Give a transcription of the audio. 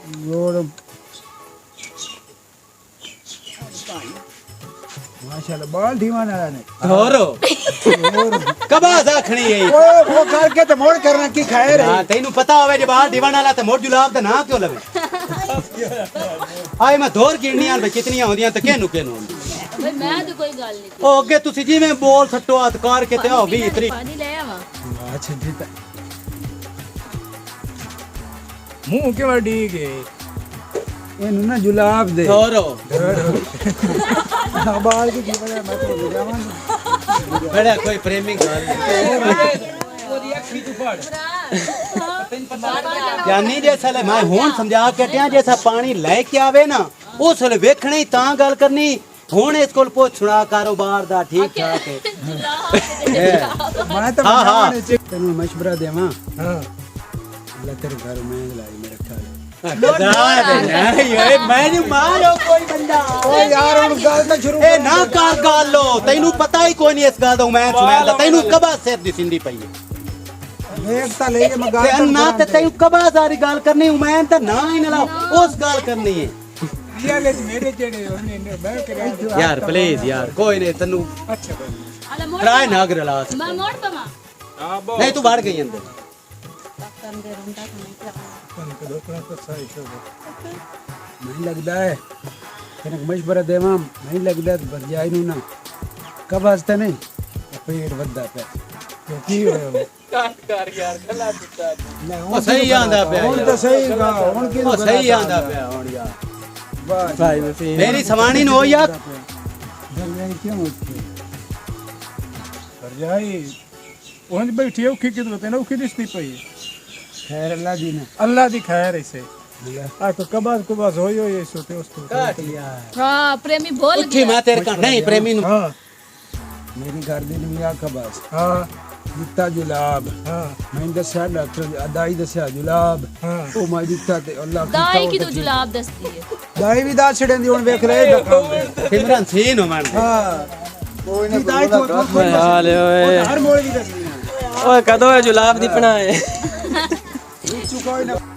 और माशाल्लाह बाल दीवाना ने और कबाज आखनी है वो करके तो मोड़ करना की खाए रे हां तैनू पता होवे जे बाल दीवाना वाला ते मोड़ जुलाब दा ना क्यों लवे आए मैं धोर गिणनियां भाई कितनियां होंदियां ते केनू केनू भाई मैं तो कोई गल नहीं ओ अगे तुसी जिवें बोल सट्टो हाथ कार के ते आओ 20 तरी पानी ले आवा अच्छा ठीक है मुंह के वडी के एनु ना जुलाब दे धोरो बाल की जीवन मैं तो जावां बड़ा कोई प्रेमी गाल यानी जैसा ले मैं हुन समझा के हटिया जैसा पानी लेके आवे ना उस वेले वेखणे ही तां गल करनी हुन इस कोल पुछ सुना कारोबार दा ठीक ठाक है मैं तो हाँ, हाँ। तेनू मशवरा देवां हां अल्लाह तेरे घर में लाई मेरे ख्याल मैनू मारो कोई बंदा ओ यार हुन गल तो शुरू ए ना कर गल लो तैनू पता ही कोई नहीं इस गल दा मैं सुनांदा तैनू कबा सिर दी सिंधी पई है एक ता ले के मैं ते गल ना ते तैनू कबा सारी गल करनी मैं ता ना ही ना उस गल करनी है ये ले मेरे जेड़े होने ने मैं के यार प्लीज यार कोई नहीं तन्नू अच्छा भाई अला मोड़ ट्राई ना कर ला मैं मोड़ पमा हां बो नहीं तू बाहर गई अंदर तो सही शो नहीं लगता है तेरे मशवरा देवां नहीं लगता तो भरजाई नू ना कब हंसता नहीं पेट वद्दा पे तो की होया काट कर यार गला दिता ओ सही आंदा पे हुन तो सही गा हुन की ओ सही आंदा पे हुन यार भाई मसीह मेरी सवानी नो यार भरजाई क्यों होती कर जाई ओंज बैठी औखी किधर ते ना औखी दिसती पई खैर अल्लाह दी ना अल्लाह दी खैर ऐसे आ तो कबाज होई होई सोते उसको काट यार हां प्रेमी बोल उठी मैं तेरे का नहीं प्रेमी नु हां मेरी घर दी मियां कबास हां दिता जुलाब हां मैं दस्या डॉक्टर अदाई दस्या जुलाब हां ओ मैं दिता ते अल्लाह दाई की तो जुलाब दसती है दाई भी दास छड़े दी हुन वेख ले सिमरन सीन हो मन हां कोई ना दाई तो हाले ओए हर मोड़ दी दसनी ओए कदों है जुलाब दी पना है चुका ना